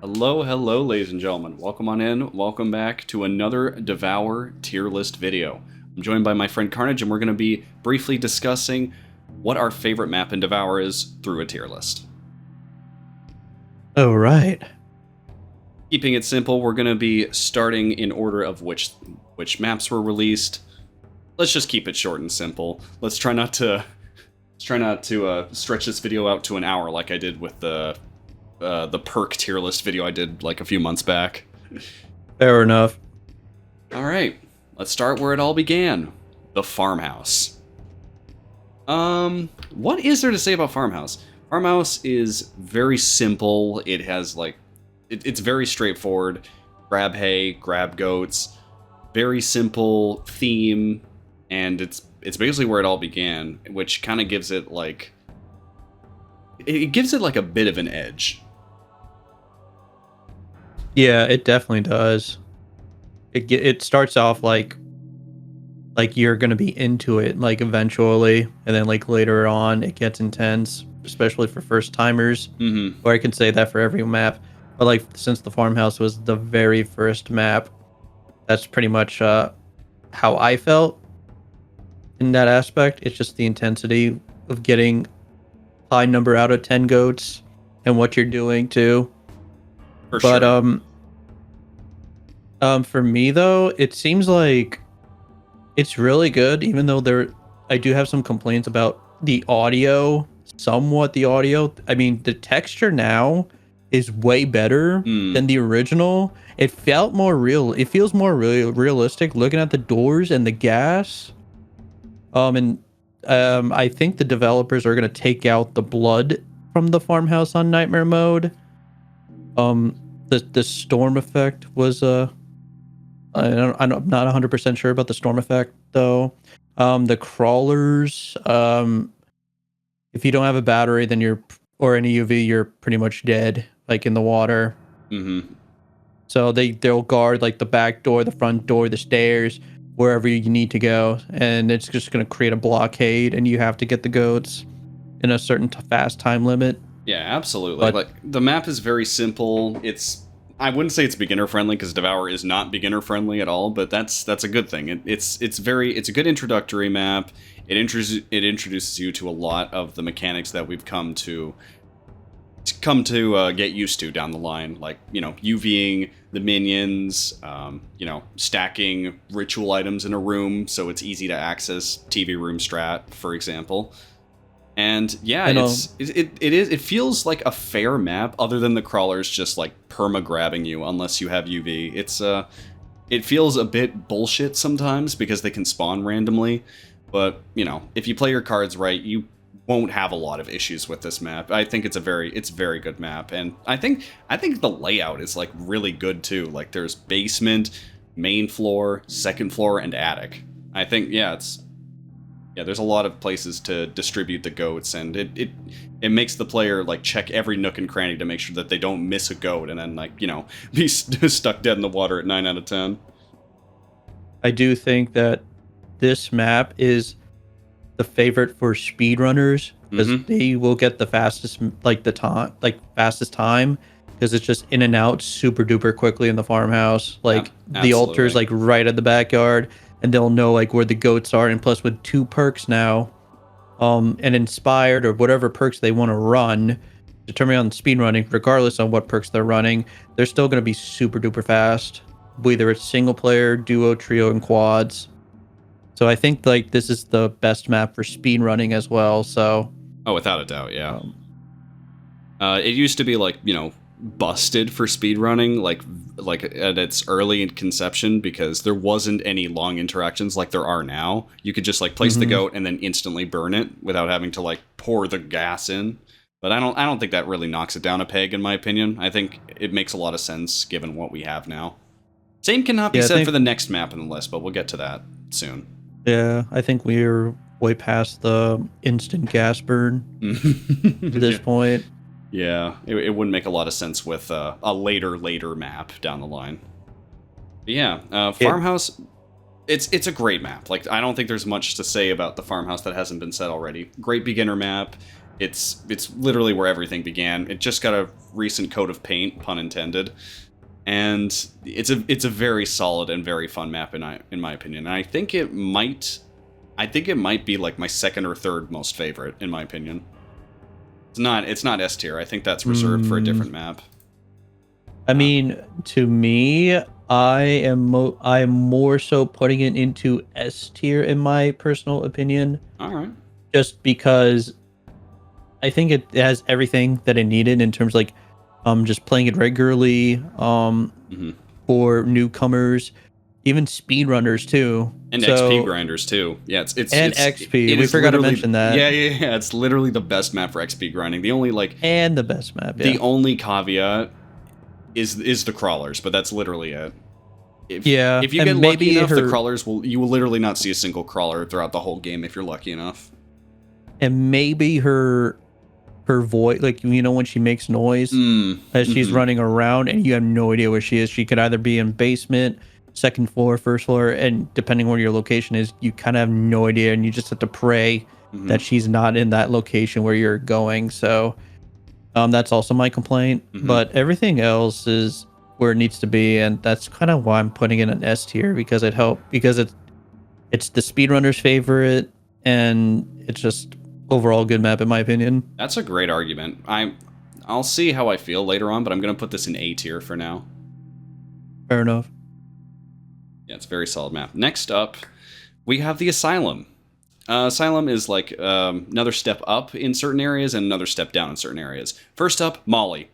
Hello, hello, ladies and gentlemen. Welcome on in. Welcome back to another Devour tier list video. I'm joined by my friend Carnage, and we're going to be briefly discussing what our favorite map in Devour is through a tier list. Oh, right. Keeping it simple, we're going to be starting in order of which maps were released. Let's just keep it short and simple. Let's try not to stretch this video out to an hour like I did with the perk tier list video I did like a few months back. Fair enough. All right, let's start where it all began. The Farmhouse. What is there to say about Farmhouse? Farmhouse is very simple. It has it's very straightforward. Grab hay, grab goats. Very simple theme, and it's basically where it all began, which kind of gives it like a bit of an edge. Yeah, it definitely does. It starts off like you're gonna be into it like eventually, and then like later on it gets intense, especially for first timers. Mm-hmm. Or I can say that for every map, but like since the Farmhouse was the very first map, that's pretty much how I felt in that aspect. It's just the intensity of getting high number out of 10 goats and what you're doing too. For But sure. for me though, it seems like it's really good, even though I do have some complaints about the audio. Somewhat the audio. I mean, the texture now is way better than the original. It felt more real. It feels more realistic looking at the doors and the gas. I think the developers are gonna take out the blood from the Farmhouse on Nightmare mode. The storm effect was I'm not 100% sure about the storm effect though. The crawlers, if you don't have a battery, then or any UV, you're pretty much dead, like in the water. Mm-hmm. So they'll guard like the back door, the front door, the stairs, wherever you need to go, and it's just gonna create a blockade, and you have to get the goats in a certain fast time limit. Yeah, absolutely. But Like, the map is very simple. I wouldn't say it's beginner friendly because Devour is not beginner friendly at all, but that's a good thing. It's a good introductory map. It introduces you to a lot of the mechanics that we've come to get used to down the line, like, UVing the minions, stacking ritual items in a room so it's easy to access TV room strat, for example. And yeah, it feels like a fair map, other than the crawlers just like perma grabbing you unless you have UV. It feels a bit bullshit sometimes because they can spawn randomly, but if you play your cards right, you won't have a lot of issues with this map. I think it's a very good map, and I think the layout is like really good too. Like, there's basement, main floor, second floor, and attic. I think there's a lot of places to distribute the goats, and it makes the player like check every nook and cranny to make sure that they don't miss a goat and then be stuck dead in the water at 9 out of 10. I do think that this map is the favorite for speedrunners because they will get the fastest fastest time, because it's just in and out super duper quickly in the Farmhouse. Like, the altar is like right at the backyard, and they'll know like where the goats are. And plus, with 2 perks now, and inspired or whatever perks they want to run, determining on speed running, regardless on what perks they're running, they're still going to be super duper fast, whether it's single player, duo, trio, and quads. So I think like this is the best map for speed running as well. So, oh, without a doubt, yeah. It used to be busted for speedrunning, like at its early conception, because there wasn't any long interactions like there are now. You could just like place the goat and then instantly burn it without having to like pour the gas in. But I don't think that really knocks it down a peg, in my opinion. I think it makes a lot of sense given what we have now. Same cannot be said for the next map in the list, but we'll get to that soon. Yeah, I think we're way past the instant gas burn at this point. Yeah, it wouldn't make a lot of sense with a later map down the line. But yeah, Farmhouse, it's a great map. Like, I don't think there's much to say about the Farmhouse that hasn't been said already. Great beginner map. It's literally where everything began. It just got a recent coat of paint, pun intended, and it's a very solid and very fun map in my opinion. And I think it might be like my second or third most favorite in my opinion. It's not S tier. I think that's reserved for a different map. I mean, to me, I am more so putting it into S tier in my personal opinion. All right. Just because I think it has everything that it needed in terms of like just playing it regularly for newcomers, even speedrunners too. And XP grinders too. Yeah, it's XP. We forgot to mention that. Yeah. It's literally the best map for XP grinding. The only and the best map. Yeah. The only caveat is the crawlers, but that's literally it. If you get lucky enough, the crawlers you will literally not see a single crawler throughout the whole game if you're lucky enough. And maybe her voice, like, you know, when she makes noise as she's running around and you have no idea where she is. She could either be in basement, second floor, first floor, and depending where your location is, you kind of have no idea, and you just have to pray that she's not in that location where you're going. So that's also my complaint, but everything else is where it needs to be, and that's kind of why I'm putting it in S tier, because it's the speedrunner's favorite, and it's just overall good map in my opinion. That's a great argument. I'll see how I feel later on, but I'm gonna put this in A tier for now. Fair enough. Yeah, it's a very solid map. Next up, we have the Asylum. Asylum is like another step up in certain areas and another step down in certain areas. First up, Molly.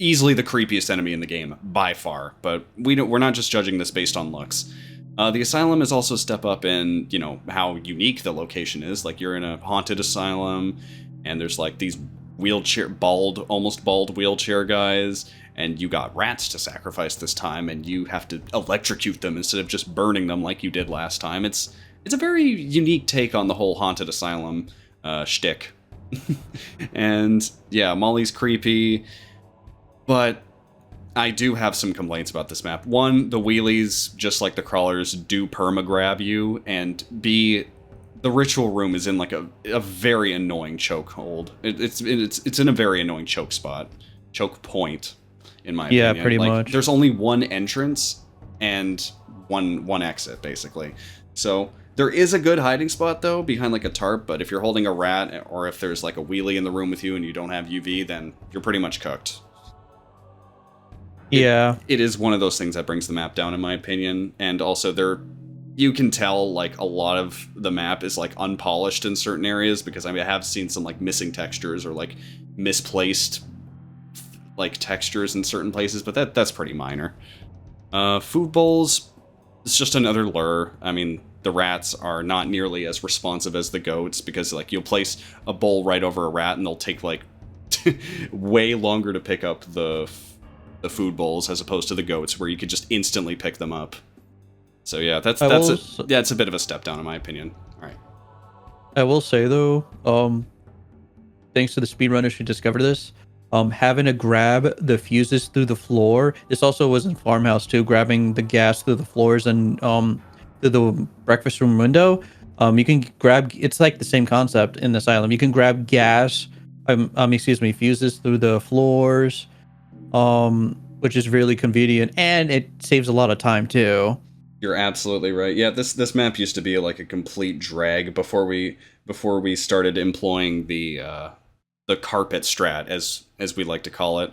Easily the creepiest enemy in the game, by far, but we're not just judging this based on looks. The Asylum is also a step up in, you know, how unique the location is. Like, you're in a haunted asylum, and there's like these almost bald wheelchair guys, and you got rats to sacrifice this time, and you have to electrocute them instead of just burning them like you did last time. It's a very unique take on the whole haunted asylum shtick. And yeah, Molly's creepy, but I do have some complaints about this map. One, the wheelies, just like the crawlers, do perma-grab you, and B, the ritual room is in like a very annoying chokehold. It's in a very annoying choke point, in my opinion. Yeah, pretty much. There's only one entrance and one exit, basically. So there is a good hiding spot, though, behind like a tarp, but if you're holding a rat, or if there's like a wheelie in the room with you and you don't have UV, then you're pretty much cooked. Yeah. It is one of those things that brings the map down, in my opinion, and also you can tell like a lot of the map is like unpolished in certain areas, because I have seen some like missing textures or like misplaced like textures in certain places, but that's pretty minor. Food bowls, it's just another lure. I mean, the rats are not nearly as responsive as the goats, because like you'll place a bowl right over a rat and they'll take like way longer to pick up the food bowls as opposed to the goats, where you could just instantly pick them up. So yeah, it's a bit of a step down in my opinion. All right. I will say though, thanks to the speedrunners who discovered this, having to grab the fuses through the floor. This also was in Farmhouse too, grabbing the gas through the floors and through the breakfast room window. You can grab. It's like the same concept in the Asylum. You can grab gas. Fuses through the floors. Which is really convenient, and it saves a lot of time too. You're absolutely right. Yeah, this map used to be like a complete drag before we started employing the carpet strat, as we like to call it.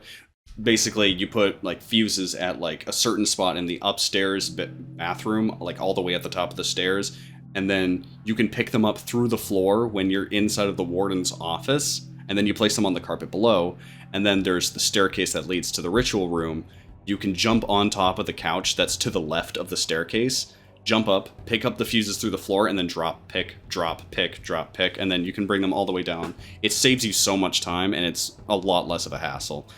Basically, you put like fuses at like a certain spot in the upstairs bathroom, like all the way at the top of the stairs, and then you can pick them up through the floor when you're inside of the warden's office, and then you place them on the carpet below. And then there's the staircase that leads to the ritual room. You can jump on top of the couch that's to the left of the staircase, jump up, pick up the fuses through the floor, and then drop, pick, and then you can bring them all the way down. It saves you so much time, and it's a lot less of a hassle.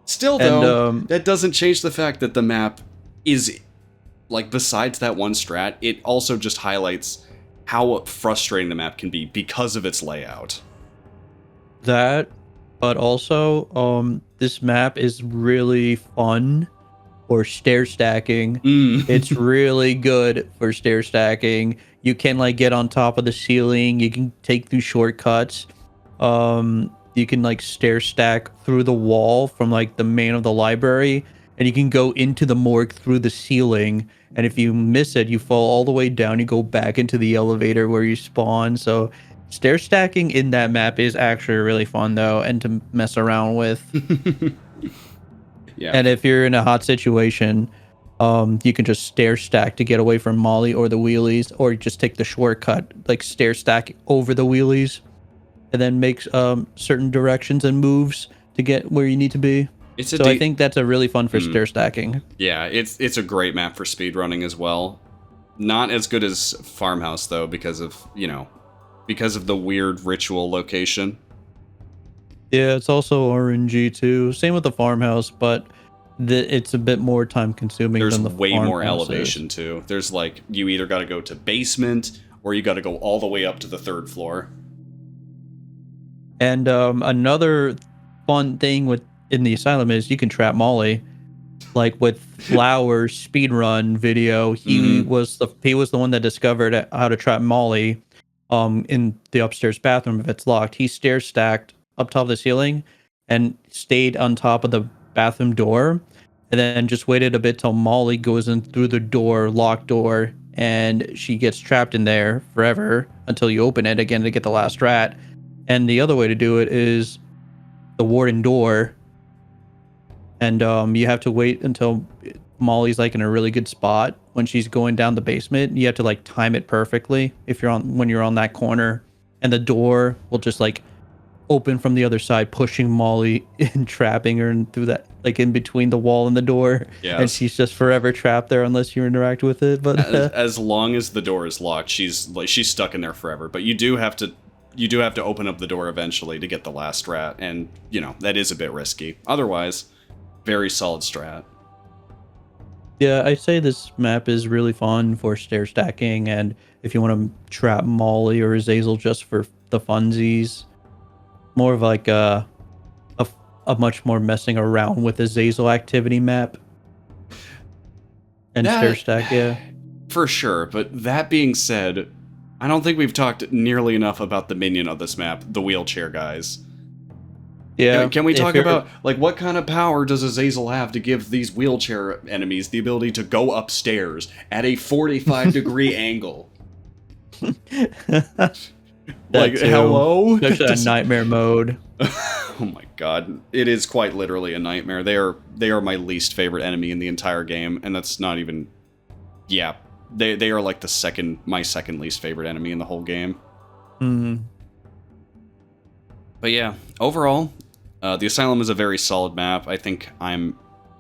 Still, though, that doesn't change the fact that the map is, like, besides that one strat, it also just highlights how frustrating the map can be because of its layout. But also, this map is really fun for stair stacking. It's really good for stair stacking. You can like get on top of the ceiling. You can take through shortcuts. You can like stair stack through the wall from like the main of the library, and you can go into the morgue through the ceiling. And if you miss it, you fall all the way down. You go back into the elevator where you spawn. So stair stacking in that map is actually really fun though, and to mess around with. Yeah. And if you're in a hot situation, you can just stair stack to get away from Molly or the wheelies, or just take the shortcut, like stair stack over the wheelies, and then make certain directions and moves to get where you need to be. I think that's a really fun for stair stacking. Yeah, it's a great map for speedrunning as well. Not as good as Farmhouse though, because of the weird ritual location. Yeah, it's also RNG too. Same with the Farmhouse, but it's a bit more time consuming. There's than the way Farmhouse more elevation too. There's like, you either got to go to basement or you got to go all the way up to the 3rd floor. And another fun thing in the Asylum is you can trap Molly. Like with Flower's speedrun video, he was the one that discovered how to trap Molly in the upstairs bathroom if it's locked. He stair stacked up top of the ceiling and stayed on top of the bathroom door, and then just waited a bit till Molly goes in through the door, locked door, and she gets trapped in there forever until you open it again to get the last rat. And the other way to do it is the warden door, and you have to wait until Molly's like in a really good spot when she's going down the basement. You have to like time it perfectly when you're on that corner, and the door will just like open from the other side, pushing Molly and trapping her and through that, like in between the wall and the door. Yes. And she's just forever trapped there unless you interact with it. But as long as the door is locked, she's stuck in there forever. But you do have to open up the door eventually to get the last rat, and that is a bit risky. Otherwise, very solid strat. Yeah, I'd say this map is really fun for stair stacking, and if you want to trap Molly or Azazel just for the funsies. More of like a much more messing around with Azazel activity map. And stair stack, yeah. For sure, but that being said, I don't think we've talked nearly enough about the minion of this map, the wheelchair guys. Yeah. Can we talk about, like, what kind of power does Azazel have to give these wheelchair enemies the ability to go upstairs at a 45-degree angle? Like, hello? Especially a nightmare mode. Oh my god. It is quite literally a nightmare. They are my least favorite enemy in the entire game, and that's not even... Yeah. They are like my second least favorite enemy in the whole game. Mm-hmm. But yeah, overall, the Asylum is a very solid map. I think I'm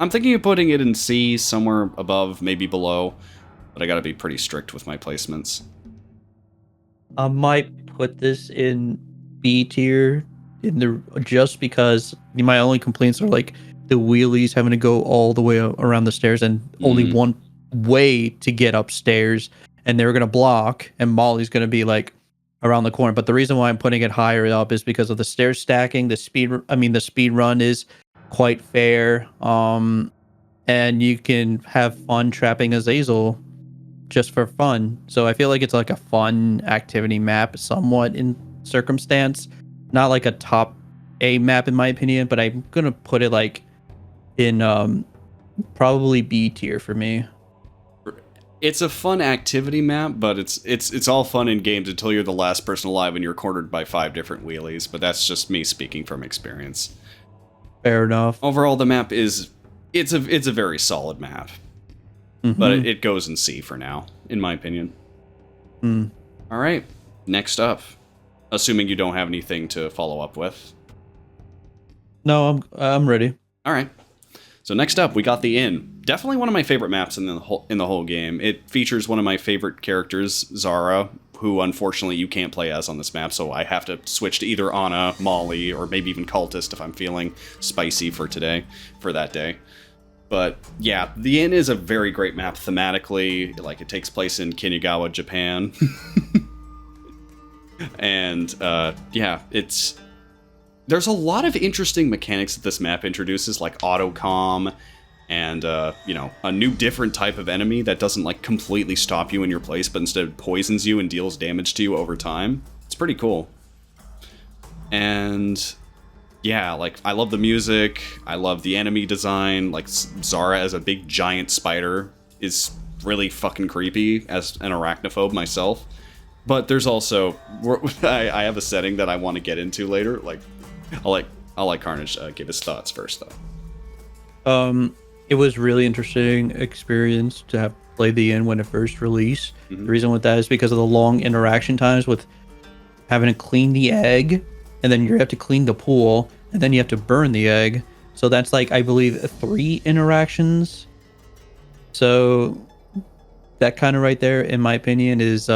thinking of putting it in C, somewhere above, maybe below, but I gotta be pretty strict with my placements. I might put this in B tier just because my only complaints are like the wheelies having to go all the way around the stairs and only one way to get upstairs, and they're gonna block, and Molly's gonna be like around the corner. But the reason why I'm putting it higher up is because of the stair stacking. The speed run is quite fair, and you can have fun trapping Azazel just for fun. So I feel like it's like a fun activity map, somewhat in circumstance, not like a top A map in my opinion, but I'm gonna put it like in probably B tier for me. It's a fun activity map, but it's all fun in games until you're the last person alive and you're cornered by 5 different wheelies. But that's just me speaking from experience. Fair enough. Overall, the map it's a very solid map, but it goes in C for now, in my opinion. All right, next up, assuming you don't have anything to follow up with. No, I'm ready. All right. So next up, we got the Inn. Definitely one of my favorite maps in the whole game. It features one of my favorite characters, Zara, who unfortunately you can't play as on this map, so I have to switch to either Anna, Molly, or maybe even Cultist if I'm feeling spicy for that day. But yeah, the Inn is a very great map thematically. Like, it takes place in Kinagawa, Japan. And yeah, there's a lot of interesting mechanics that this map introduces, like auto-comm, and, a new different type of enemy that doesn't, like, completely stop you in your place, but instead poisons you and deals damage to you over time. It's pretty cool. And yeah, like I love the music, I love the enemy design. Like Zara as a big giant spider is really fucking creepy as an arachnophobe myself. But there's also I have a setting that I want to get into later. Like I'll let Carnage give his thoughts first though. It was really interesting experience to have played the inn when it first released. The reason with that is because of the long interaction times with having to clean the egg, and then you have to clean the pool, and then you have to burn the egg. So that's like, I believe, 3 interactions. So that kind of right there, in my opinion, is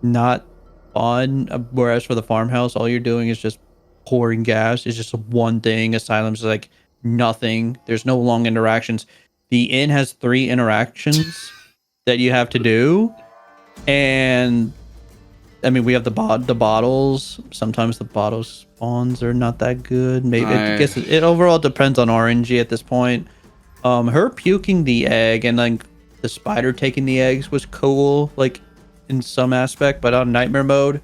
not fun. Whereas for the farmhouse, all you're doing is just pouring gas. It's just one thing. Asylum's like nothing. There's no long interactions. The inn has 3 interactions that you have to do, and I mean, we have the bottles. Sometimes the bottle spawns are not that good. Maybe I guess it overall depends on RNG at this point. Her puking the egg and like the spider taking the eggs was cool, like in some aspect, but on nightmare mode,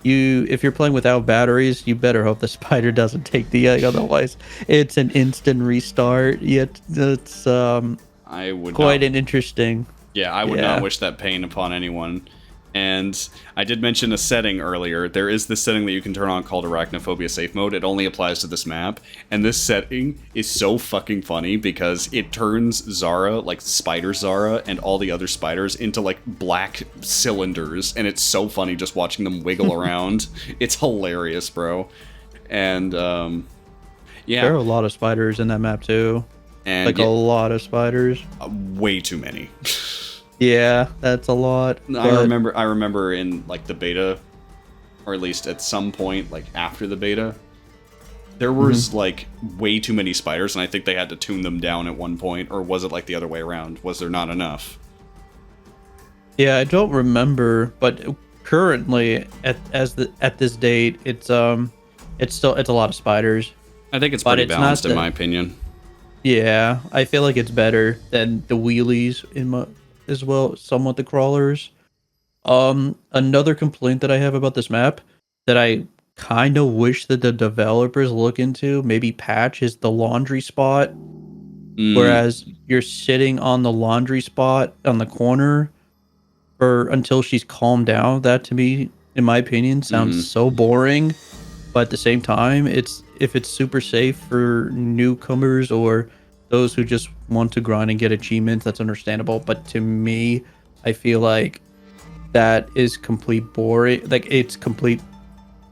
if you're playing without batteries, you better hope the spider doesn't take the egg, otherwise it's an instant restart. Yet it's I would quite an interesting. Yeah, I would not wish that pain upon anyone. And I did mention a setting earlier. There is this setting that you can turn on called Arachnophobia Safe Mode. It only applies to this map. And this setting is so fucking funny because it turns Zara, like Spider Zara, and all the other spiders into like black cylinders. And it's so funny just watching them wiggle around. It's hilarious, bro. And yeah. There are a lot of spiders in that map too. And like a lot of spiders. Way too many. Yeah, that's a lot. I remember in like the beta, or at least at some point like after the beta, there was like way too many spiders, and I think they had to tune them down at one point. Or was it like the other way around? Was there not enough? Yeah, I don't remember, but currently at this date, it's a lot of spiders. I think it's pretty balanced in my opinion. Yeah, I feel like it's better than the wheelies as well, somewhat the crawlers. Another complaint that I have about this map that I kind of wish that the developers look into, maybe patch, is the laundry spot. Whereas you're sitting on the laundry spot on the corner until she's calmed down. That to me, in my opinion, sounds so boring. But at the same time, if it's super safe for newcomers or those who just want to grind and get achievements, that's understandable. But to me, I feel like that is complete boring. Like, it's complete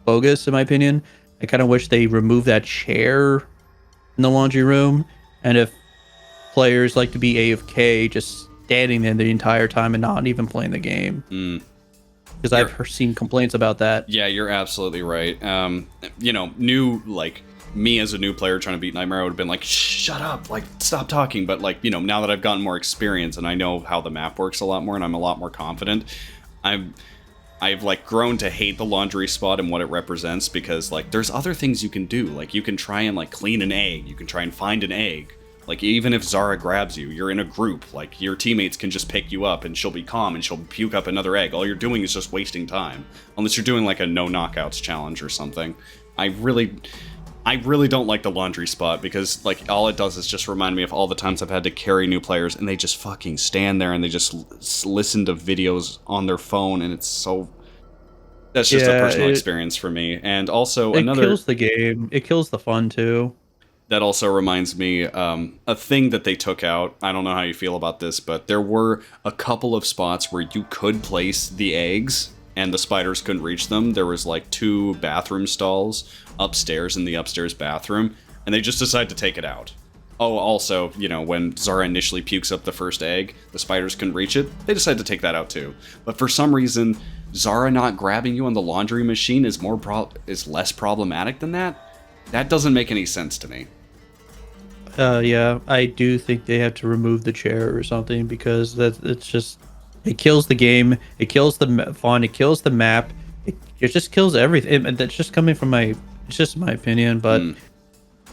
bogus, in my opinion. I kind of wish they removed that chair in the laundry room. And if players like to be AFK, just standing there the entire time and not even playing the game. Because I've seen complaints about that. Yeah, you're absolutely right. Me as a new player trying to beat Nightmare, I would have been like, shut up, like, stop talking. But, like, now that I've gotten more experience and I know how the map works a lot more and I'm a lot more confident, I've like grown to hate the laundry spot and what it represents, because, like, there's other things you can do. Like, you can try and, like, clean an egg. You can try and find an egg. Like, even if Zara grabs you, you're in a group. Like, your teammates can just pick you up and she'll be calm and she'll puke up another egg. All you're doing is just wasting time. Unless you're doing, like, a no knockouts challenge or something. I really don't like the laundry spot, because, like, all it does is just remind me of all the times I've had to carry new players and they just fucking stand there and they just listen to videos on their phone, and it's so... That's just a personal experience for me. And also it kills the game. It kills the fun, too. That also reminds me, a thing that they took out, I don't know how you feel about this, but there were a couple of spots where you could place the eggs and the spiders couldn't reach them. There was like 2 bathroom stalls upstairs in the upstairs bathroom, and they just decided to take it out. Oh, also, when Zara initially pukes up the first egg, the spiders couldn't reach it. They decided to take that out too. But for some reason, Zara not grabbing you on the laundry machine is less problematic than that. That doesn't make any sense to me. Yeah, I do think they have to remove the chair or something, because it's just, it kills the game, it kills the fun, it kills the map, it just kills everything. And that's just coming from it's just my opinion, but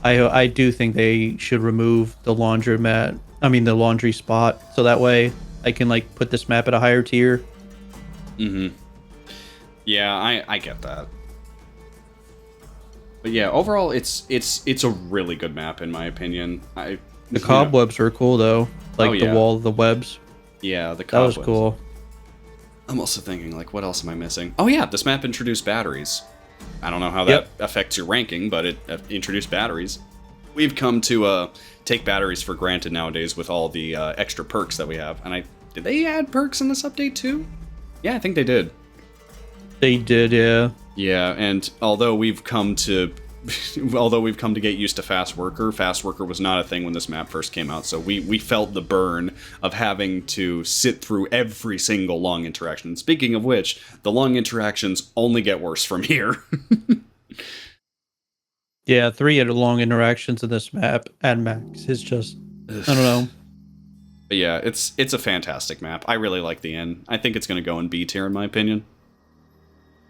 I do think they should remove the the laundry spot, so that way I can, like, put this map at a higher tier. Yeah, I get that. But yeah, overall, it's a really good map in my opinion. The cobwebs were cool though, like the wall of the webs. Yeah, the That cobwebs. was cool. I'm also thinking, like, what else am I missing? Oh yeah, this map introduced batteries. I don't know how that affects your ranking, but it introduced batteries. We've come to take batteries for granted nowadays with all the extra perks that we have. And did they add perks in this update too? Yeah, I think they did. They did, yeah. Yeah, and although we've come to get used to fast worker was not a thing when this map first came out, so we felt the burn of having to sit through every single long interaction. Speaking of which, the long interactions only get worse from here. Yeah, 3 long interactions in this map at max is just, I don't know. But yeah, it's a fantastic map. I really like the inn. I think it's going to go in B tier in my opinion.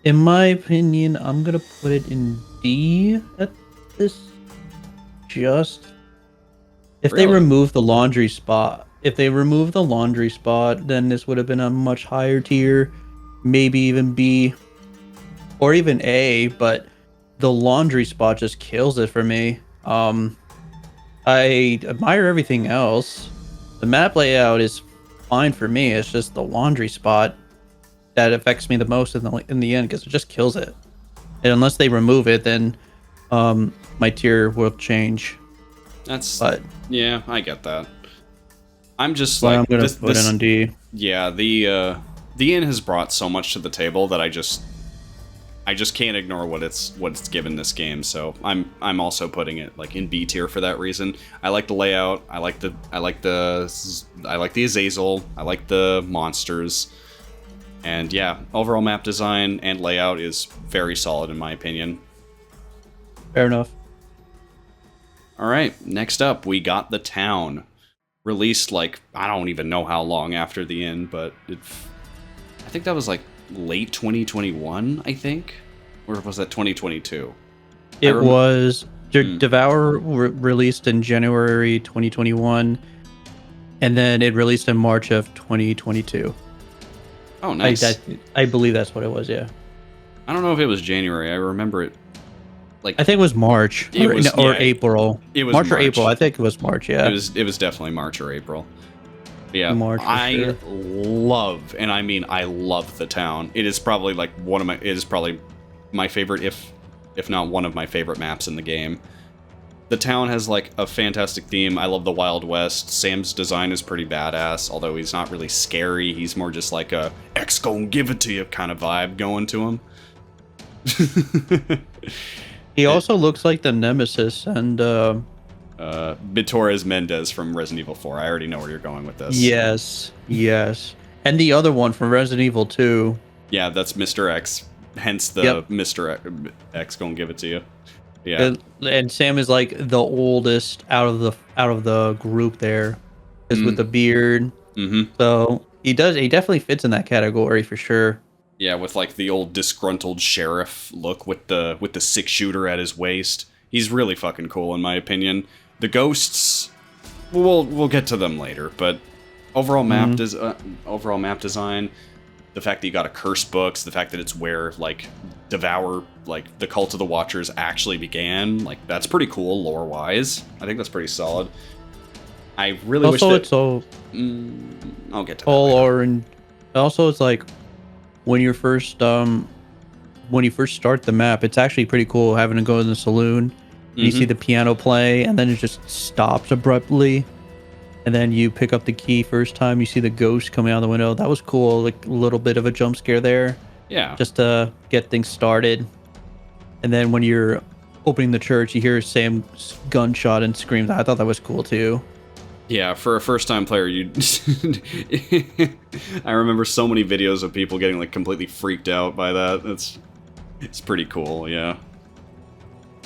In my opinion, I'm going to put it in D at this. Just if they remove the laundry spot. If they remove the laundry spot, then this would have been a much higher tier, maybe even B or even A, but the laundry spot just kills it for me. I admire everything else. The map layout is fine for me. It's just the laundry spot that affects me the most in the end because it just kills it. And unless they remove it, then my tier will change. Yeah, I get that. I'm just like I'm gonna put it on D. Yeah, the inn has brought so much to the table that I just can't ignore what it's given this game. So I'm also putting it like in B tier for that reason. I like the layout. I like the Azazel. I like the monsters. And yeah, overall map design and layout is very solid in my opinion. Fair enough. All right, next up we got the town. Released like I don't even know how long after the inn, but I think that was like late 2021, I think, or was that 2022? It was Devour released in January 2021, and then it released in March of 2022. Oh, nice. I believe that's what it was. Yeah. I don't know if it was January. I remember it. Like I think it was March or April. It was March or April. I think it was March. Yeah. It was definitely March or April. Yeah, March I love, and I mean I love the town. It is probably like my favorite, if not one of my favorite maps in the game. The town has like a fantastic theme. I love the Wild West. Sam's design is pretty badass, although he's not really scary. He's more just like a X gon' give it to you kind of vibe going to him. He also looks like the Nemesis and Torres Mendez from Resident Evil 4. I already know where you're going with this. Yes. And the other one from Resident Evil 2. Yeah, that's Mr. X. Hence the Mr. X gonna give it to you. Yeah. And Sam is like the oldest out of the group there, is with the beard. Mm-hmm. So he definitely fits in that category for sure. Yeah, with like the old disgruntled sheriff look with the 6-shooter at his waist. He's really fucking cool in my opinion. The ghosts, we'll get to them later, but overall map design, the fact that you got a curse books, the fact that it's where like Devour, like the Cult of the Watchers actually began, like that's pretty cool lore wise. I think that's pretty solid. I really wish that. Also, I'll get to all that later. are in. Also, it's like when you first start the map, it's actually pretty cool having to go in the saloon. You see the piano play, and then it just stops abruptly. And then you pick up the key first time, you see the ghost coming out the window. That was cool, like a little bit of a jump scare there. Yeah. Just to get things started. And then when you're opening the church, you hear Sam's gunshot and screams. I thought that was cool too. Yeah, for a first-time player, I remember so many videos of people getting like completely freaked out by that. It's pretty cool, yeah.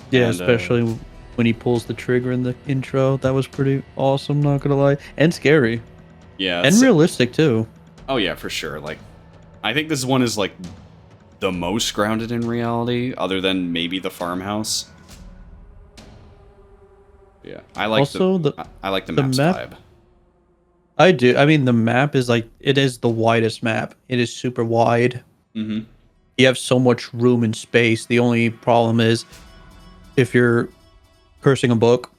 Yeah, and, especially when he pulls the trigger in the intro. That was pretty awesome, not gonna lie. And scary. Yeah. And realistic, too. Oh, yeah, for sure. Like, I think this one is, like, the most grounded in reality, other than maybe the Farmhouse. Yeah. I like the map's vibe. I do. I mean, the map is, like, it is the widest map. It is super wide. Mm-hmm. You have so much room and space. The only problem is if you're cursing a book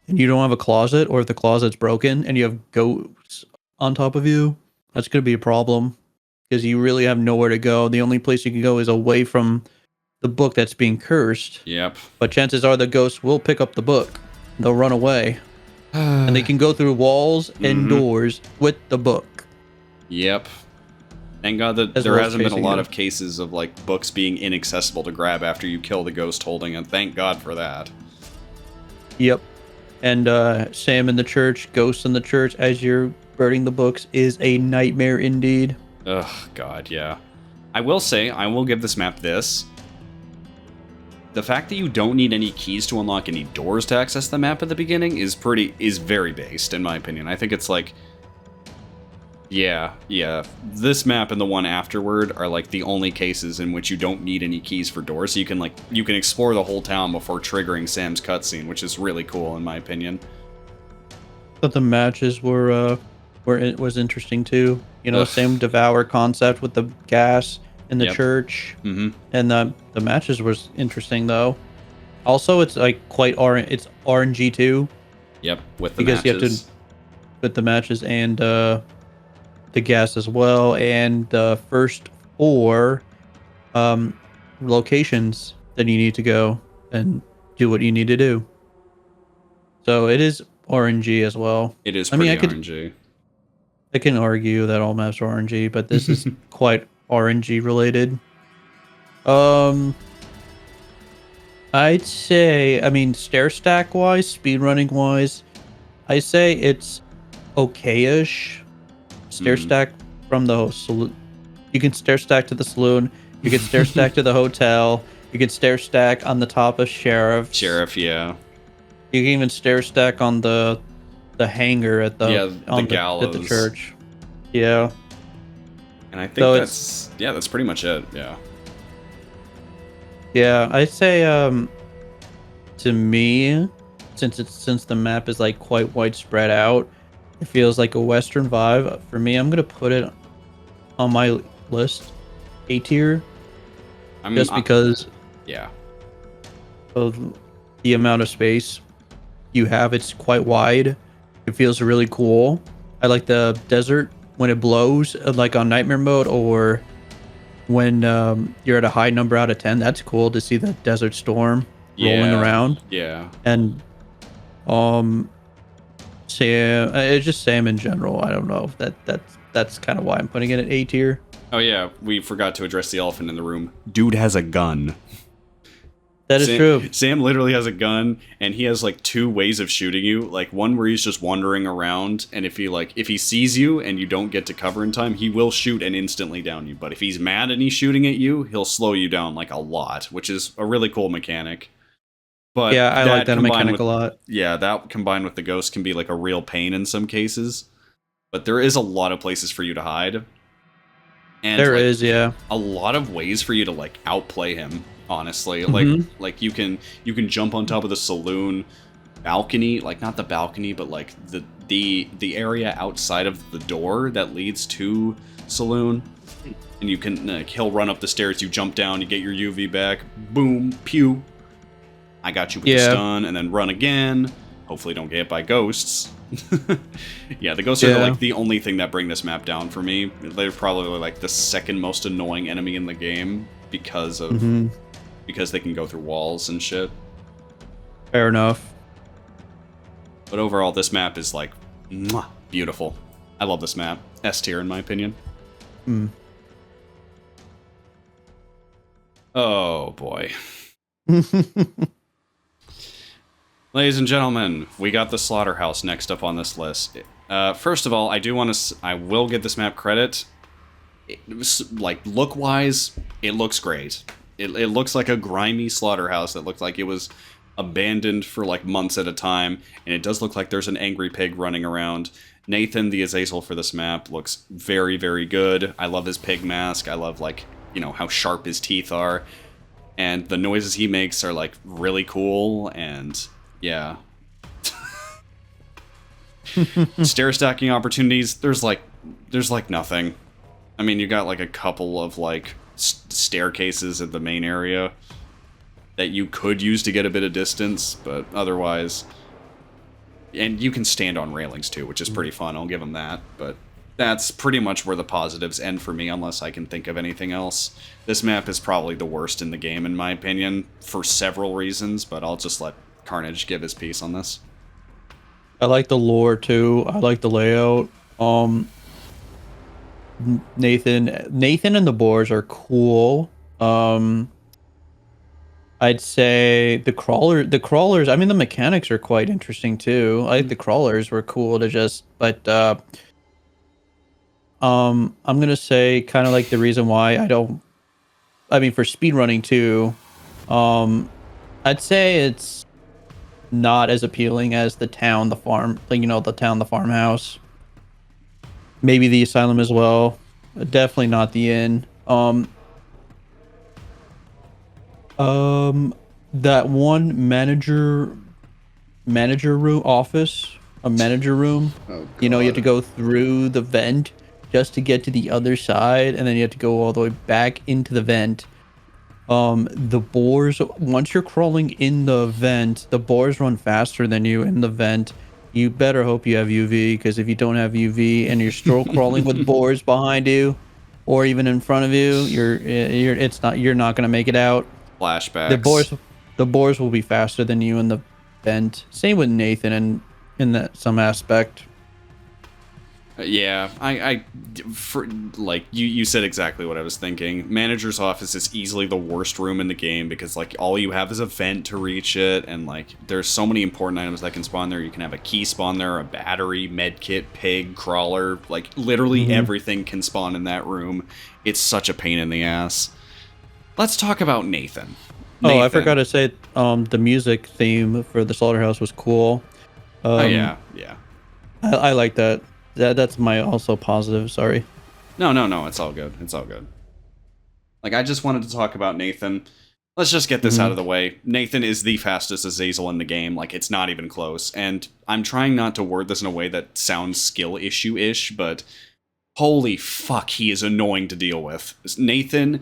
and you don't have a closet, or if the closet's broken and you have ghosts on top of you, that's going to be a problem because you really have nowhere to go. The only place you can go is away from the book that's being cursed. Yep. But chances are the ghosts will pick up the book. They'll run away. And they can go through walls and doors with the book. Yep. Thank God that there hasn't been a lot of cases of like books being inaccessible to grab after you kill the ghost holding it. Thank God for that. Yep. And Sam in the church, ghosts in the church as you're burning the books is a nightmare indeed. Ugh, God, yeah. I will say, I will give this map this. The fact that you don't need any keys to unlock any doors to access the map at the beginning is very based, in my opinion. I think it's like, yeah. This map and the one afterward are like the only cases in which you don't need any keys for doors. So you can explore the whole town before triggering Sam's cutscene, which is really cool, in my opinion. But the matches were it was interesting too. You know, same Devour concept with the gas in the church, and the matches was interesting though. Also, it's like it's RNG too. Yep, with the because matches. You have to put the matches and the gas as well, and the first 4 locations that you need to go and do what you need to do. So it is RNG as well. It is pretty RNG. I can argue that all maps are RNG, but this is quite RNG related. I'd say, I mean, stair stack wise, speedrunning wise, I say it's okay-ish. Stair stack from the saloon. You can stair stack to the saloon. You can stair stack to the hotel. You can stair stack on the top of Sheriff. Yeah. You can even stair stack on the hangar at the gallows at the church. Yeah. And I think that's pretty much it. Yeah, I'd say to me, since the map is like quite widespread out, it feels like a Western vibe. For me, I'm gonna put it on my list, A tier, just because of the amount of space you have. It's quite wide. It feels really cool. I like the desert when it blows, like on nightmare mode, or when you're at a high number out of 10. That's cool to see the desert storm rolling around. Yeah. And Sam, it's just Sam in general. I don't know if that's kind of why I'm putting it at A tier. Oh yeah, we forgot to address the elephant in the room. Dude has a gun. That is true. Sam literally has a gun, and he has like 2 ways of shooting you. Like one where he's just wandering around, and if he sees you and you don't get to cover in time, he will shoot and instantly down you. But if he's mad and he's shooting at you, he'll slow you down like a lot, which is a really cool mechanic. But yeah, I like that mechanic a lot. Yeah, that combined with the ghost can be like a real pain in some cases. But there is a lot of places for you to hide. And there is a lot of ways for you to like outplay him. Honestly, like you can jump on top of the saloon balcony, like not the balcony, but like the area outside of the door that leads to saloon, and you can he'll run up the stairs, you jump down, you get your UV back, boom, pew, I got you with the stun, and then run again. Hopefully, don't get hit by ghosts. Yeah, the ghosts are like the only thing that bring this map down for me. They're probably like the second most annoying enemy in the game because of. Because they can go through walls and shit. Fair enough. But overall, this map is like, beautiful. I love this map. S tier, in my opinion. Oh, boy. Ladies and gentlemen, we got the Slaughterhouse next up on this list. First of all, I will give this map credit. Like, look-wise, it looks great. It looks like a grimy slaughterhouse that looked like it was abandoned for like months at a time, and it does look like there's an angry pig running around. Nathan, the Azazel for this map, looks very, very good. I love his pig mask. I love, like, you know, how sharp his teeth are. And the noises he makes are, like, really cool, and yeah. Stair stacking opportunities, there's like nothing. I mean, you got like a couple of like staircases at the main area, that you could use to get a bit of distance, but otherwise... And you can stand on railings too, which is pretty fun, I'll give them that, but that's pretty much where the positives end for me, unless I can think of anything else. This map is probably the worst in the game, in my opinion, for several reasons, but I'll just let Carnage give his piece on this. I like the lore too. I like the layout. Nathan and the boars are cool. I'd say the crawlers, I mean, the mechanics are quite interesting too. I think the crawlers were cool to just, but I'm gonna say kind of like the reason why I mean, for speedrunning too, I'd say it's not as appealing as the town, the farm, like, the town, the farmhouse. Maybe the asylum as well. Definitely not the inn. That one manager room office, a manager room. Oh, you have to go through the vent just to get to the other side, and then you have to go all the way back into the vent. The boars, once you're crawling in the vent, the boars run faster than you in the vent. You better hope you have UV, because if you don't have UV and you're still crawling with boars behind you or even in front of you, you're not gonna make it out. Flashbacks. The boars will be faster than you in the vent. Same with Nathan and in that some aspect. Yeah, you said exactly what I was thinking. Manager's office is easily the worst room in the game because like all you have is a vent to reach it, and like there's so many important items that can spawn there. You can have a key spawn there, a battery, medkit, pig, crawler, like literally everything can spawn in that room. It's such a pain in the ass. Let's talk about Nathan. Oh, I forgot to say, the music theme for the Slaughterhouse was cool. Yeah. I like that. That's my also positive. Sorry. No, it's all good. It's all good. Like, I just wanted to talk about Nathan. Let's just get this out of the way. Nathan is the fastest Azazel in the game. Like, it's not even close. And I'm trying not to word this in a way that sounds skill issue-ish, but holy fuck, he is annoying to deal with. Nathan,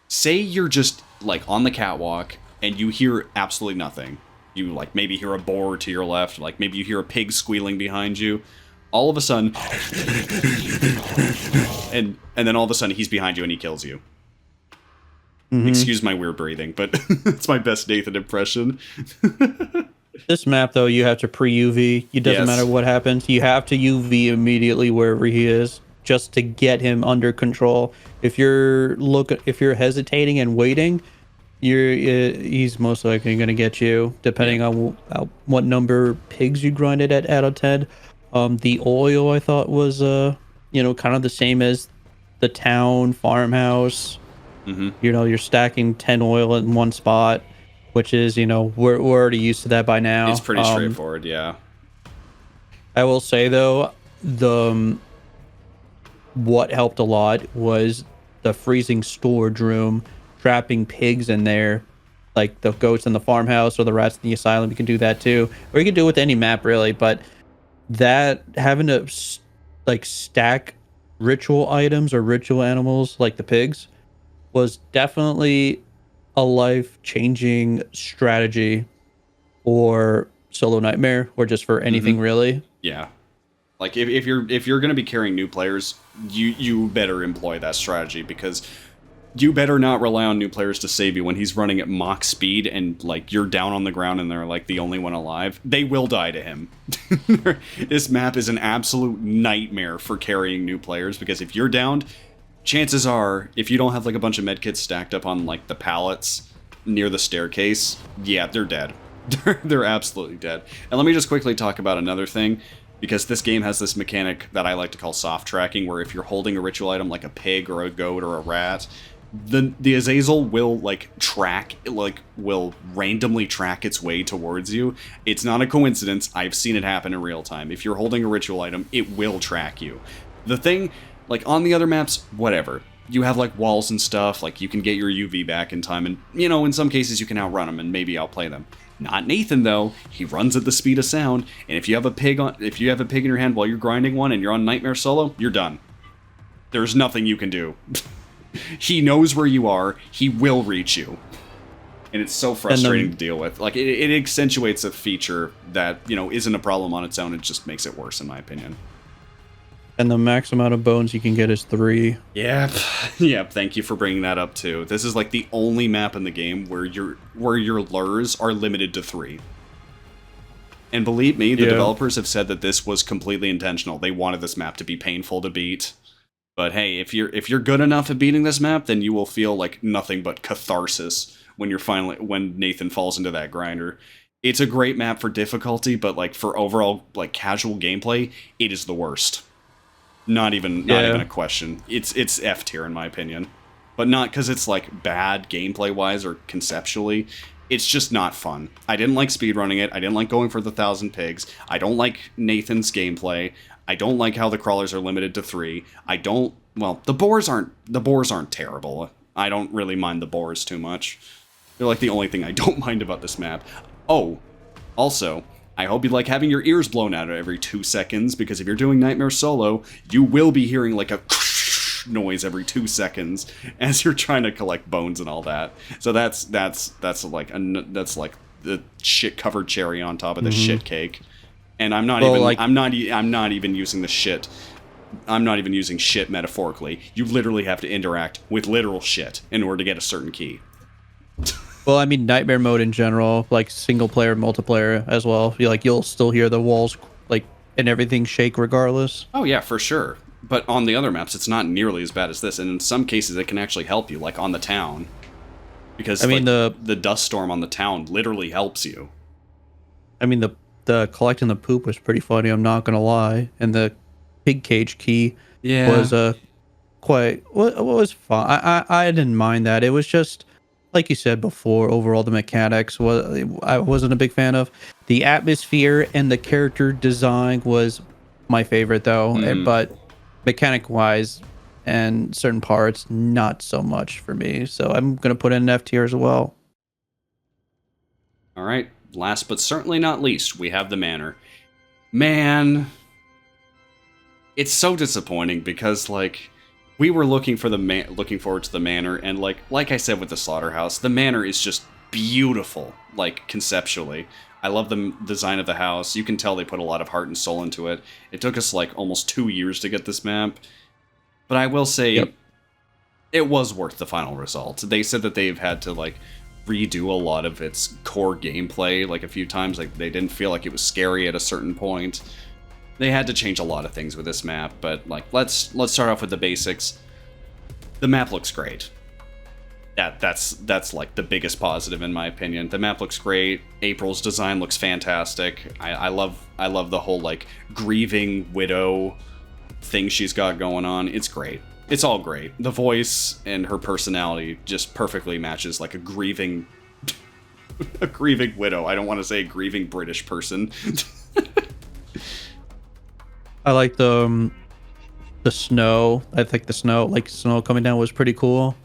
say you're just, like, on the catwalk, and you hear absolutely nothing. You, like, maybe hear a boar to your left, like, maybe you hear a pig squealing behind you. All of a sudden, and then all of a sudden he's behind you and he kills you. Excuse my weird breathing, but it's my best Nathan impression. This map, though, you have to pre-UV. It doesn't matter what happens. You have to UV immediately wherever he is just to get him under control. If you're hesitating and waiting, he's most likely going to get you, depending on what number pigs you grinded at out of 10. The oil I thought was kind of the same as the town farmhouse. You're stacking 10 oil in one spot, which is we're already used to that by now. It's pretty straightforward. Yeah, I will say though, what helped a lot was the freezing storage room, trapping pigs in there, like the goats in the farmhouse or the rats in the asylum. You can do that too, or you can do it with any map really, but that having to like stack ritual items or ritual animals like the pigs was definitely a life-changing strategy for solo nightmare or just for anything really. Yeah, like if you're gonna be carrying new players, you better employ that strategy, because you better not rely on new players to save you when he's running at Mach speed and like you're down on the ground and they're like the only one alive. They will die to him. This map is an absolute nightmare for carrying new players, because if you're downed, chances are, if you don't have like a bunch of medkits stacked up on like the pallets near the staircase, yeah, they're dead. They're absolutely dead. And let me just quickly talk about another thing, because this game has this mechanic that I like to call soft tracking, where if you're holding a ritual item like a pig or a goat or a rat, the Azazel will will randomly track its way towards you. It's not a coincidence. I've seen it happen in real time. If you're holding a ritual item, it will track you. The thing, like on the other maps, whatever. You have like walls and stuff, like you can get your UV back in time, and in some cases you can outrun them and maybe outplay them. Not Nathan though. He runs at the speed of sound, and if you have a pig in your hand while you're grinding one and you're on Nightmare solo, you're done. There's nothing you can do. He knows where you are. He will reach you. and it's so frustrating then- to deal with. Like it accentuates a feature that isn't a problem on its own. It just makes it worse, in my opinion. And the max amount of bones you can get is 3. Yep. Yep. Thank you for bringing that up too. This is like the only map in the game where your lures are limited to 3. And believe me, the developers have said that this was completely intentional. They wanted this map to be painful to beat. But hey, if you're good enough at beating this map, then you will feel like nothing but catharsis when when Nathan falls into that grinder. It's a great map for difficulty, but like for overall like casual gameplay, it is the worst. Not even a question. It's F tier in my opinion, but not because it's like bad gameplay wise or conceptually. It's just not fun. I didn't like speedrunning it. I didn't like going for the 1,000 pigs. I don't like Nathan's gameplay. I don't like how the crawlers are limited to 3. The boars aren't terrible. I don't really mind the boars too much. They're like the only thing I don't mind about this map. Oh, also, I hope you like having your ears blown out every 2 seconds, because if you're doing Nightmare Solo, you will be hearing like a noise every 2 seconds as you're trying to collect bones and all that. So that's like the shit covered cherry on top of the shit cake. And I'm not even using the shit. I'm not even using shit metaphorically. You literally have to interact with literal shit in order to get a certain key. Well, I mean, nightmare mode in general, like single player, multiplayer as well. You'll still hear the walls and everything shake regardless. Oh yeah, for sure. But on the other maps, it's not nearly as bad as this, and in some cases, it can actually help you, like on the town, because the dust storm on the town literally helps you. I mean, the collecting the poop was pretty funny. I'm not gonna lie, and the pig cage key was quite what was fun. I didn't mind that. It was just like you said before. Overall, the mechanics I wasn't a big fan of. The atmosphere and the character design was my favorite though, but mechanic wise and certain parts not so much for me. So I'm gonna put in an F tier as well. All right. Last but certainly not least, we have the Manor. Man, it's so disappointing because like we were looking forward to the Manor, and like I said with the Slaughterhouse, the Manor is just beautiful, like conceptually. I love the design of the house. You can tell they put a lot of heart and soul into it. It took us like almost 2 years to get this map, but I will say it was worth the final result. They said that they've had to like redo a lot of its core gameplay like a few times. Like they didn't feel like it was scary at a certain point. They had to change a lot of things with this map, but like let's start off with the basics. The map looks great. That's like the biggest positive in my opinion. The map looks great. April's design looks fantastic. I love the whole like grieving widow thing she's got going on. It's great. It's all great. The voice and her personality just perfectly matches like a grieving widow. I don't want to say a grieving British person. I like the snow. I think the snow coming down was pretty cool.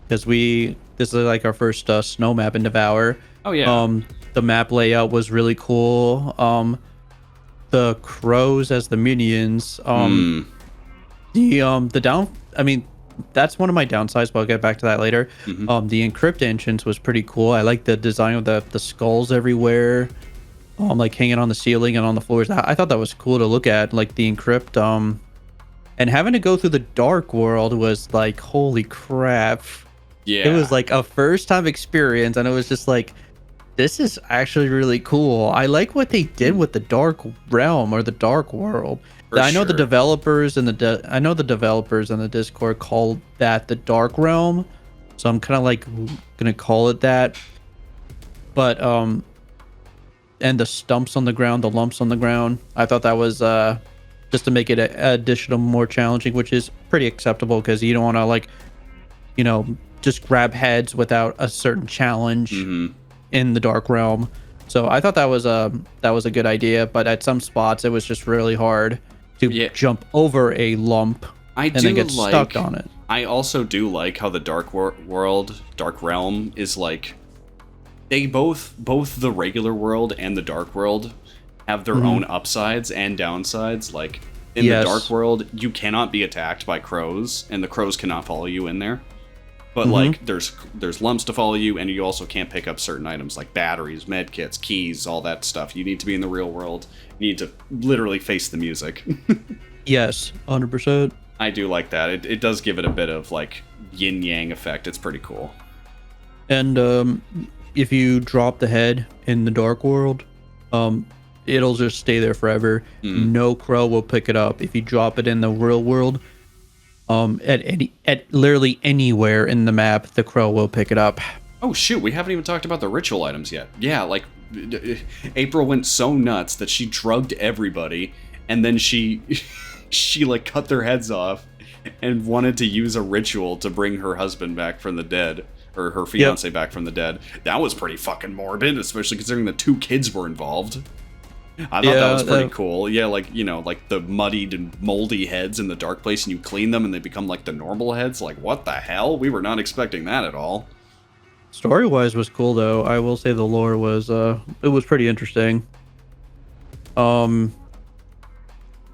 Because this is like our first snow map in Devour. Oh yeah. The map layout was really cool. The crows as the minions. I mean, that's one of my downsides, but I'll get back to that later. The encrypt entrance was pretty cool. I like the design of the skulls everywhere. Like hanging on the ceiling and on the floors. I thought that was cool to look at, like the encrypt. And having to go through the dark world was like, holy crap. Yeah. It was like a first time experience, and it was just like, this is actually really cool. I like what they did with the dark realm or the dark world. I know the developers and the Discord call that the dark realm, so I'm kind of like gonna call it that. But and the stumps on the ground, the lumps on the ground, I thought that was just to make it additional more challenging, which is pretty acceptable because you don't want to like, just grab heads without a certain challenge in the dark realm. So I thought that was a good idea, but at some spots it was just really hard to jump over a lump and then get stuck on it. I also do like how the dark realm is like, they both the regular world and the dark world have their own upsides and downsides. Like in the dark world, you cannot be attacked by crows, and the crows cannot follow you in there. But like there's lumps to follow you, and you also can't pick up certain items like batteries, med kits, keys, all that stuff. You need to be in the real world. You need to literally face the music. Yes, 100%. I do like that. It does give it a bit of like yin yang effect. It's pretty cool. And if you drop the head in the dark world, it'll just stay there forever. No crow will pick it up. If you drop it in the real world, at literally anywhere in the map, the crow will pick it up. Oh shoot, we haven't even talked about the ritual items yet. Yeah, like April went so nuts that she drugged everybody, and then she like cut their heads off and wanted to use a ritual to bring her husband back from the dead, or her fiance back from the dead. That was pretty fucking morbid, especially considering the 2 kids were involved. I thought that was pretty cool. Yeah, like, you know, like the muddied and moldy heads in the dark place, and you clean them and they become like the normal heads. Like, what the hell? We were not expecting that at all. Story-wise was cool, though. I will say the lore was, it was pretty interesting. And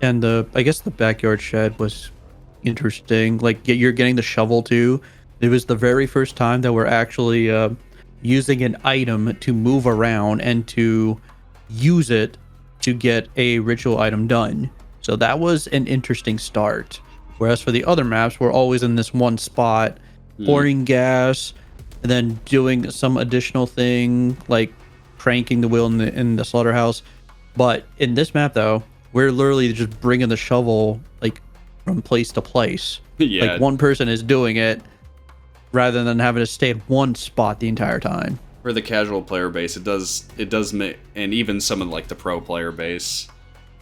I guess the backyard shed was interesting. Like, you're getting the shovel, too. It was the very first time that we're actually using an item to move around and to use it to get a ritual item done. So that was an interesting start. Whereas for the other maps, we're always in this one spot, pouring gas, and then doing some additional thing like cranking the wheel in the slaughterhouse. But in this map, though, we're literally just bringing the shovel like from place to place. Yeah. Like one person is doing it rather than having to stay at one spot the entire time. For the casual player base, it does make, and even some of like the pro player base,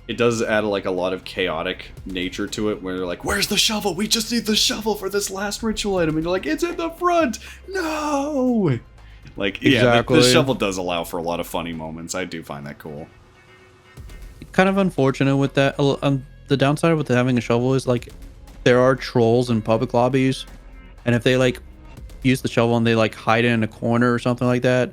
it does add like a lot of chaotic nature to it, where you're like, where's the shovel? We just need the shovel for this last ritual item. And you're like, it's in the front. No. Like, exactly. Yeah, the shovel does allow for a lot of funny moments. I do find that cool. Kind of unfortunate with that. The downside with having a shovel is like there are trolls in public lobbies, and if they like use the shovel and they like hide it in a corner or something like that,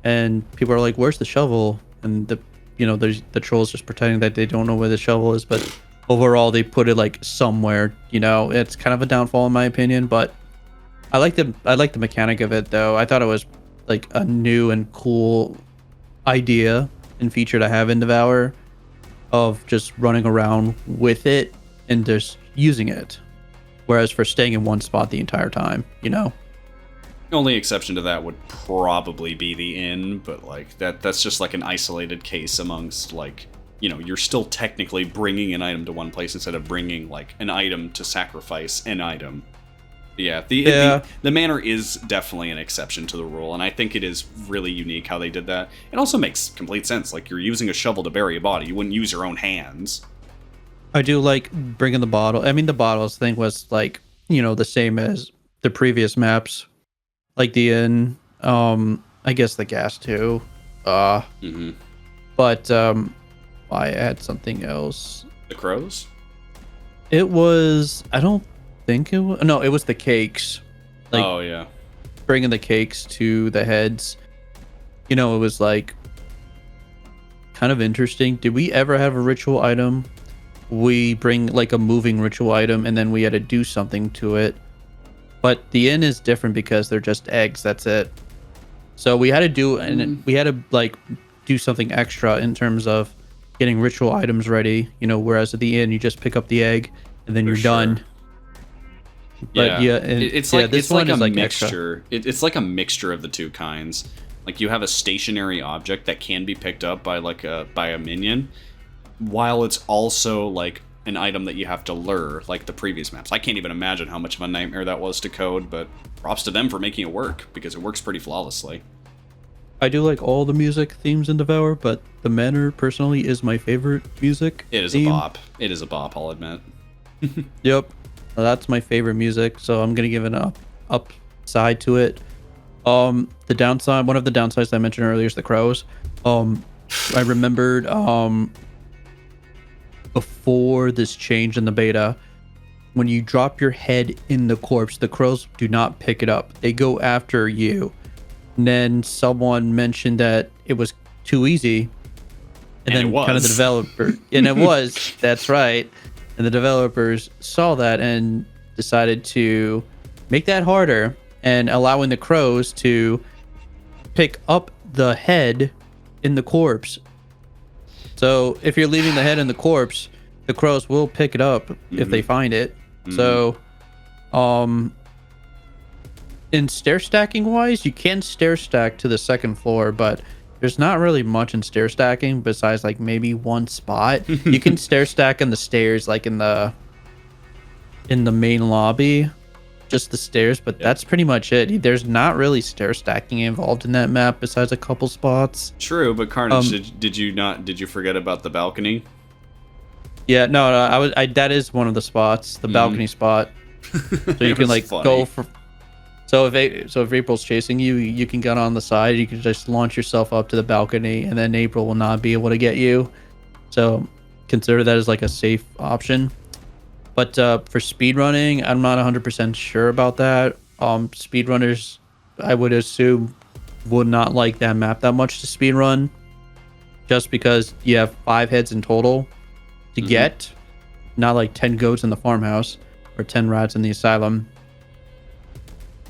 and people are like, where's the shovel? And there's the trolls just pretending that they don't know where the shovel is, but overall they put it like somewhere. It's kind of a downfall in my opinion, but I like the mechanic of it, though. I thought it was like a new and cool idea and feature to have in Devour, of just running around with it and just using it, whereas for staying in one spot the entire time. The only exception to that would probably be the inn, but like that's just like an isolated case amongst like, you're still technically bringing an item to one place instead of bringing like an item to sacrifice an item. Yeah, the manor is definitely an exception to the rule, and I think it is really unique how they did that. It also makes complete sense. Like, you're using a shovel to bury a body. You wouldn't use your own hands. I do like bringing the bottle. I mean, the bottles thing was like, the same as the previous maps. Like the inn, I guess the gas too. But I had something else. The crows? It was, I don't think it was, no, it was the cakes. Like, oh yeah, bringing the cakes to the heads. It was like kind of interesting. Did we ever have a ritual item? We bring like a moving ritual item and then we had to do something to it. But the inn is different because they're just eggs. That's it. So we had to do, and we had to like do something extra in terms of getting ritual items ready. Whereas at the inn, you just pick up the egg and then you're done. But it's like a mixture. It's like a mixture of the two kinds. Like, you have a stationary object that can be picked up by by a minion, while it's also like an item that you have to lure, like the previous maps. I can't even imagine how much of a nightmare that was to code, but props to them for making it work, because it works pretty flawlessly. I do like all the music themes in Devour, but the Manor personally is my favorite music. It is theme. A bop. It is a bop, I'll admit. Yep. Well, that's my favorite music, so I'm gonna give it an upside to it. The downside, one of the downsides I mentioned earlier is the crows. I remembered before this change in the beta, when you drop your head in the corpse, the crows do not pick it up. They go after you. And then someone mentioned that it was too easy. And then kind of the developer, and it was, that's right. And the developers saw that and decided to make that harder. and allowing the crows to pick up the head in the corpse. So if you're leaving the head in the corpse, the crows will pick it up if they find it. So in stair stacking wise, you can stair stack to the second floor, but there's not really much in stair stacking besides like maybe one spot. You can stair stack on the stairs, like in the main lobby, just the stairs, but that's pretty much it. There's not really stair stacking involved in that map besides a couple spots. True, but Carnage, did you forget about the balcony? Yeah, no, that is one of the spots, the balcony spot. So you can like funny. go for. So if April's chasing you, you can get on the side. You can just launch yourself up to the balcony, and then April will not be able to get you. So consider that as like a safe option. But for speedrunning, I'm not 100% sure about that. Speedrunners, I would assume, would not like that map that much to speedrun, just because you have 5 heads in total to get, not like 10 goats in the farmhouse or 10 rats in the asylum.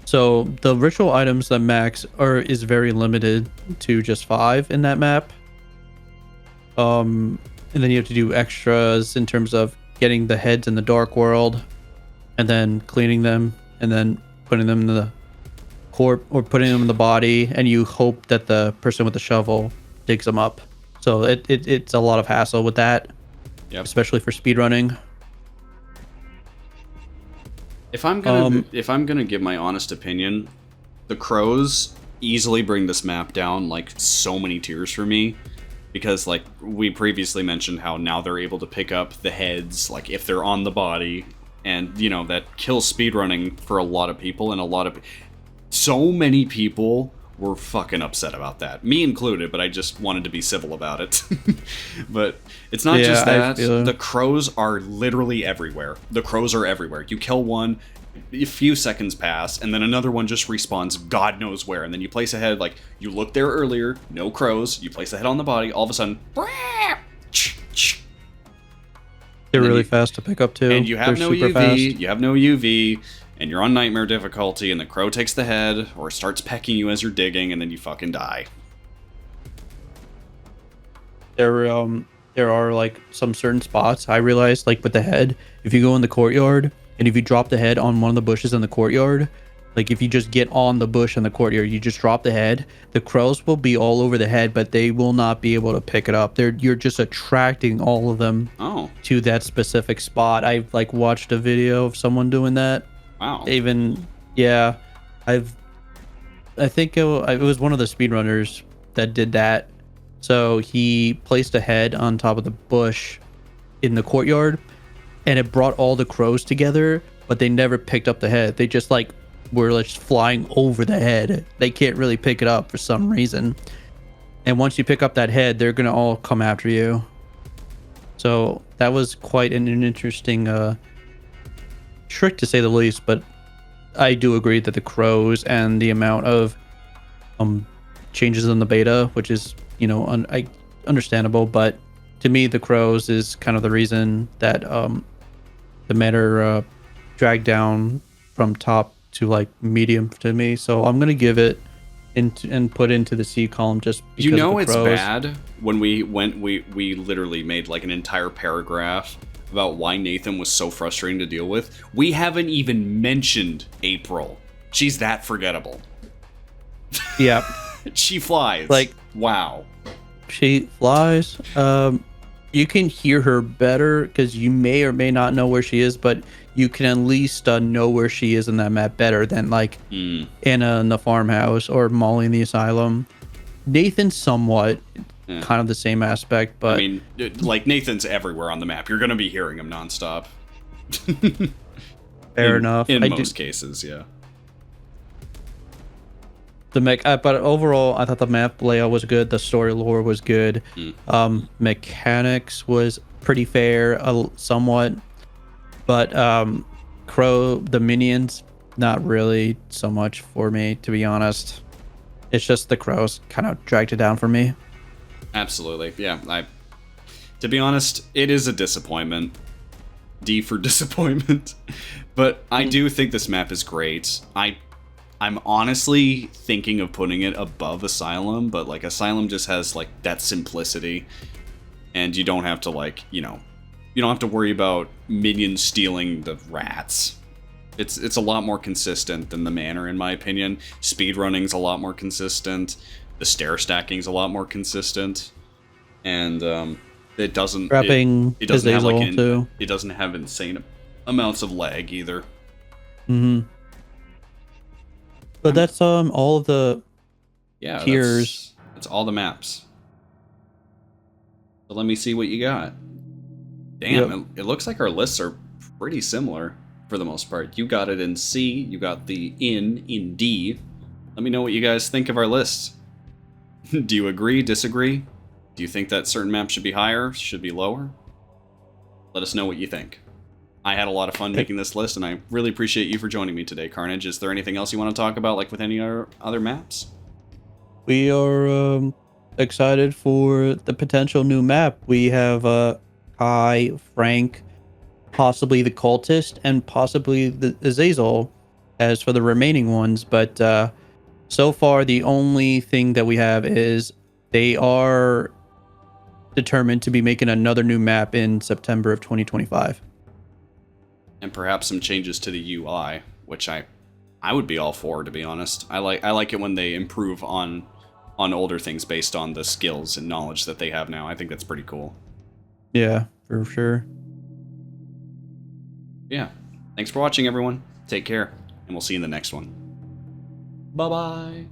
So the ritual items that max is very limited to just 5 in that map. And then you have to do extras in terms of getting the heads in the dark world, and then cleaning them, and then putting them in the corpse or putting them in the body, and you hope that the person with the shovel digs them up. So it's a lot of hassle with that, especially for speedrunning. If I'm gonna give my honest opinion, the crows easily bring this map down like so many tiers for me, because like we previously mentioned how now they're able to pick up the heads like if they're on the body, and you know that kills speedrunning for a lot of people, and so many people were fucking upset about that, me included, but I just wanted to be civil about it. But it's not just that. The crows are literally everywhere. The crows are everywhere. You kill one, a few seconds pass, and then another one just respawns God knows where, and then you place a head, like, you looked there earlier, no crows, you place the head on the body, all of a sudden, they're really fast to pick up too. And you have no UV, you have no UV, and you're on nightmare difficulty, and the crow takes the head, or starts pecking you as you're digging, and then you fucking die. There are like some certain spots I realized, like with the head, if you go in the courtyard, and if you drop the head on one of the bushes in the courtyard, like if you just get on the bush in the courtyard, you just drop the head, the crows will be all over the head, but they will not be able to pick it up. You're just attracting all of them to that specific spot. I've like watched a video of someone doing that. Wow. I think it was one of the speedrunners that did that. So he placed a head on top of the bush in the courtyard, and it brought all the crows together, but they never picked up the head. They just like were just flying over the head. They can't really pick it up for some reason. And once you pick up that head, they're gonna all come after you. So that was quite an interesting trick to say the least, but I do agree that the crows and the amount of changes in the beta, which is, you know, understandable, but to me the crows is kind of the reason that the Manor dragged down from top to like medium to me. So I'm gonna give it and put into the C column just because you know of the it's crows. bad when we literally made like an entire paragraph about why Nathan was so frustrating to deal with. We haven't even mentioned April. She's that forgettable. Yeah. She flies. Like, wow. She flies. You can hear her better because you may or may not know where she is, but you can at least know where she is in that map better than like Anna in the farmhouse or Molly in the asylum. Nathan somewhat kind of the same aspect, but I mean, like Nathan's everywhere on the map. You're gonna be hearing him nonstop. Fair enough. In most cases, yeah. But overall, I thought the map layout was good. The story lore was good. Mechanics was pretty fair, somewhat. But the minions, not really so much for me, to be honest. It's just the crows kind of dragged it down for me. Absolutely, yeah. To be honest, it is a disappointment. D for disappointment. But I do think this map is great. I'm honestly thinking of putting it above Asylum, but like Asylum just has like that simplicity, and you don't have to like, you don't have to worry about minions stealing the rats. It's a lot more consistent than the Manor, in my opinion. Speedrunning's a lot more consistent. The stair stacking's a lot more consistent, and it doesn't Wrapping it doesn't have like too. it doesn't have insane amounts of lag either. Mm-hmm. But that's all of the tiers. That's all the maps. So let me see what you got. Damn, Yep. it looks like our lists are pretty similar for the most part. You got it in C, you got the in D. Let me know what you guys think of our lists. Do you agree, disagree? Do you think that certain maps should be higher, should be lower? Let us know what you think. I had a lot of fun making this list, and I really appreciate you for joining me today, Carnage. Is there anything else you want to talk about, like with any other maps? We are excited for the potential new map. We have Kai, Frank, possibly the Cultist, and possibly the Azazel as for the remaining ones. But so far, the only thing that we have is they are determined to be making another new map in September of 2025. And perhaps some changes to the UI, which I would be all for, to be honest. I like it when they improve on older things based on the skills and knowledge that they have now. I think that's pretty cool. Yeah, for sure. Yeah. Thanks for watching, everyone. Take care, and we'll see you in the next one. Bye-bye.